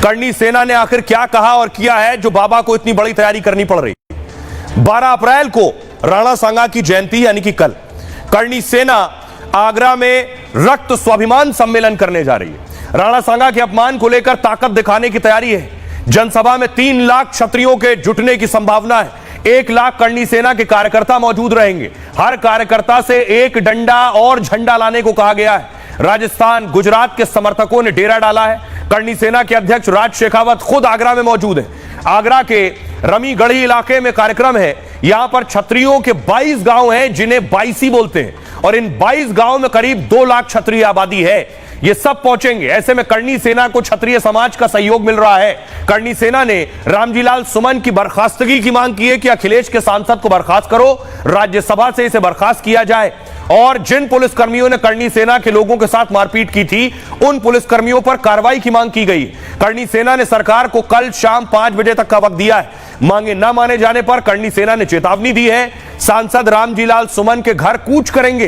करनी सेना ने आखिर क्या कहा और किया है जो बाबा को इतनी बड़ी तैयारी करनी पड़ रही। 12 अप्रैल को राणा सांगा की जयंती यानी कि कल करनी सेना आगरा में रक्त स्वाभिमान सम्मेलन करने जा रही है। राणा सांगा के अपमान को लेकर ताकत दिखाने की तैयारी है। जनसभा में 3 लाख क्षत्रियों के जुटने की संभावना है। 1 लाख करनी सेना के कार्यकर्ता मौजूद रहेंगे। हर कार्यकर्ता से एक डंडा और झंडा लाने को कहा गया है। राजस्थान, गुजरात के समर्थकों ने डेरा डाला है। करनी सेना के अध्यक्ष राज शेखावत खुद आगरा में मौजूद है। आगरा के रमीगढ़ी इलाके में कार्यक्रम है। यहां पर क्षत्रियों के 22 गांव हैं जिन्हें बाईसी बोलते हैं और इन 22 गांव में करीब 2 लाख क्षत्रिय आबादी है। ये सब पहुंचेंगे। ऐसे में करनी सेना को क्षत्रिय समाज का सहयोग मिल रहा है। करनी सेना ने रामजीलाल सुमन की बर्खास्तगी की मांग की है कि अखिलेश के सांसद को बर्खास्त करो, राज्यसभा से इसे बर्खास्त किया जाए। और जिन पुलिसकर्मियों ने करनी सेना के लोगों के साथ मारपीट की थी उन पुलिसकर्मियों पर कार्रवाई की मांग की गई। करनी सेना ने सरकार को कल शाम 5 बजे तक का वक्त दिया है। मांगे न माने जाने पर करनी सेना ने चेतावनी दी है। सांसद रामजीलाल सुमन के घर कूच करेंगे।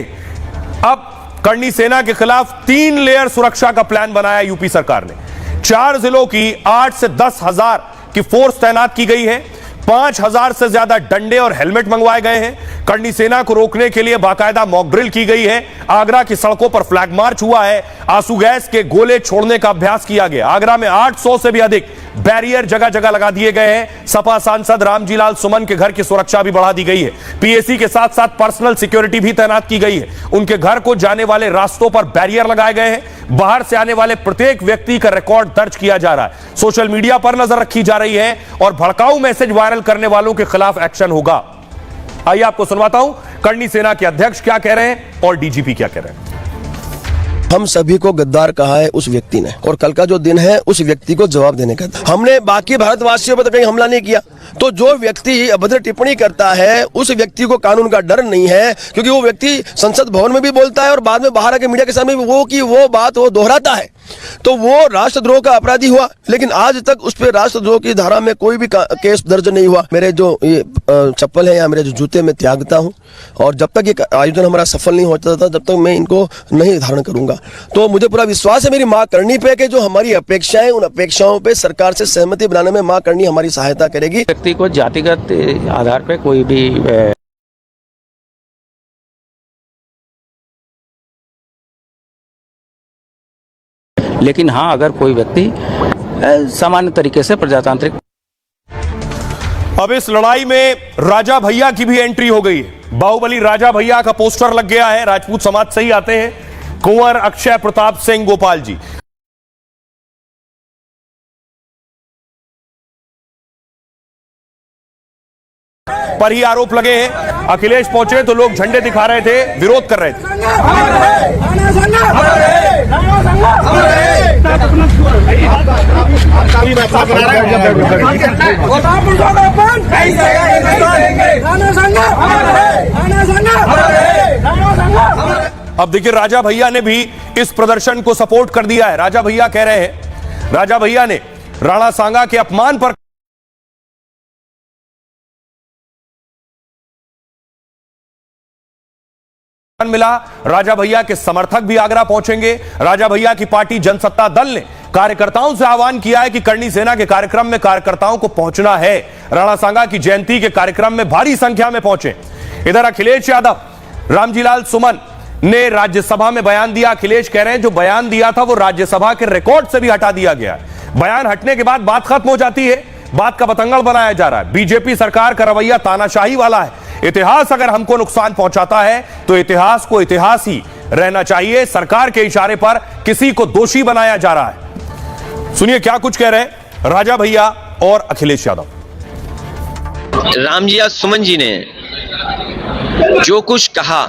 अब करनी सेना के खिलाफ 3 लेयर सुरक्षा का प्लान बनाया यूपी सरकार ने। 4 जिलों की 8 से 10 हजार की फोर्स तैनात की गई है। 5000 से ज्यादा डंडे और हेलमेट मंगवाए गए हैं। करनी सेना को रोकने के लिए बाकायदा मॉक ड्रिल की गई है। आगरा की सड़कों पर फ्लैग मार्च हुआ है। आंसू गैस के गोले छोड़ने का अभ्यास किया गया। आगरा में 800 से भी अधिक बैरियर जगह जगह लगा दिए गए हैं। सपा सांसद रामजीलाल सुमन के घर की सुरक्षा भी बढ़ा दी गई है। पीएसी के साथ साथ पर्सनल सिक्योरिटी भी तैनात की गई है। उनके घर को जाने वाले रास्तों पर बैरियर लगाए गए हैं। बाहर से आने वाले प्रत्येक व्यक्ति का रिकॉर्ड दर्ज किया जा रहा है। सोशल मीडिया पर नजर रखी जा रही है और भड़काऊ मैसेज वायरल करने वालों के खिलाफ एक्शन होगा। आइए आपको सुनवाता हूं करनी सेना के अध्यक्ष क्या कह रहे हैं और डीजीपी क्या कह रहे हैं। हम सभी को गद्दार कहा है उस व्यक्ति ने और कल का जो दिन है उस व्यक्ति को जवाब देने का। हमने बाकी भारतवासियों पर तो कहीं हमला नहीं किया। तो जो व्यक्ति अभद्र टिप्पणी करता है उस व्यक्ति को कानून का डर नहीं है, क्योंकि वो व्यक्ति संसद भवन में भी बोलता है और बाद में बाहर आके मीडिया के सामने वो बात दोहराता है। तो वो राष्ट्रद्रोह का अपराधी हुआ। लेकिन आज तक उस पर राष्ट्रद्रोह की धारा में कोई भी केस दर्ज नहीं हुआ। मेरे जो ये चप्पल है या मेरे जो जूते में त्यागता हूं और जब तक ये आयोजन हमारा सफल नहीं होता था जब तक मैं इनको नहीं धारण करूंगा। तो मुझे पूरा विश्वास है मेरी मां करनी पे कि जो हमारी अपेक्षाएं उन अपेक्षाओं पे सरकार से सहमति बनाने में मां करनी हमारी सहायता करेगी। व्यक्ति को जातिगत आधार पे कोई भी लेकिन हाँ, अगर कोई व्यक्ति सामान्य तरीके से प्रजातांत्रिक। अब इस लड़ाई में राजा भैया की भी एंट्री हो गई है। बाहुबली राजा भैया का पोस्टर लग गया है। राजपूत समाज से ही आते हैं कुंवर अक्षय प्रताप सिंह गोपाल जी। पर ही आरोप लगे हैं। अखिलेश पहुंचे तो लोग झंडे दिखा रहे थे, विरोध कर रहे थे। अब देखिए राजा भैया ने भी इस प्रदर्शन को सपोर्ट कर दिया है। राजा भैया कह रहे हैं, राजा भैया ने राणा सांगा के अपमान पर मिला। राजा भैया के समर्थक भी आगरा पहुंचेंगे। राजा भैया की पार्टी जनसत्ता दल ने कार्यकर्ताओं से आह्वान किया है कि करनी सेना के कार्यक्रम में कार्यकर्ताओं को पहुंचना है। राणा सांगा की जयंती के कार्यक्रम में भारी संख्या में पहुंचे। इधर अखिलेश यादव, रामजीलाल सुमन ने राज्यसभा में बयान दिया। अखिलेश कह रहे हैं जो बयान दिया था वो राज्यसभा के रिकॉर्ड से भी हटा दिया गया। बयान हटने के बाद बात खत्म हो जाती है। बात का बतंगड़ बनाया जा रहा है। बीजेपी सरकार का रवैया तानाशाही वाला है। इतिहास अगर हमको नुकसान पहुंचाता है तो इतिहास को इतिहास ही रहना चाहिए। सरकार के इशारे पर किसी को दोषी बनाया जा रहा है। सुनिए क्या कुछ कह रहे हैं राजा भैया और अखिलेश यादव। रामजीलाल सुमन जी ने जो कुछ कहा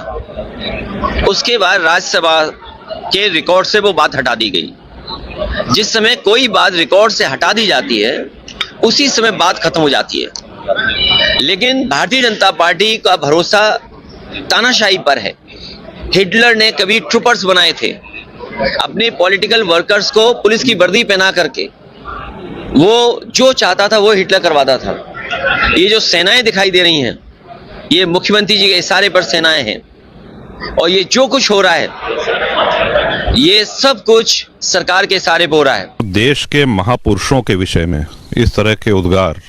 उसके बाद राज्यसभा के रिकॉर्ड से वो बात हटा दी गई। जिस समय कोई बात रिकॉर्ड से हटा दी जाती है उसी समय बात खत्म हो जाती है। लेकिन भारतीय जनता पार्टी का भरोसा तानाशाही पर है। हिटलर ने कभी ट्रूपर्स बनाए थे, अपने पॉलिटिकल वर्कर्स को पुलिस की वर्दी पहना करके वो जो चाहता था वो हिटलर करवाता था। ये जो सेनाएं दिखाई दे रही हैं ये मुख्यमंत्री जी के इशारे पर सेनाएं हैं और ये जो कुछ हो रहा है ये सब कुछ सरकार के इशारे पर हो रहा है। देश के महापुरुषों के विषय में इस तरह के उद्गार,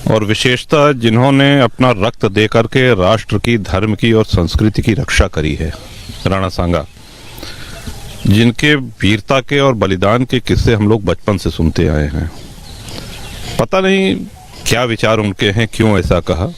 और विशेषतः जिन्होंने अपना रक्त दे करके राष्ट्र की, धर्म की और संस्कृति की रक्षा करी है, राणा सांगा, जिनके वीरता के और बलिदान के किस्से हम लोग बचपन से सुनते आए हैं। पता नहीं क्या विचार उनके हैं, क्यों ऐसा कहा।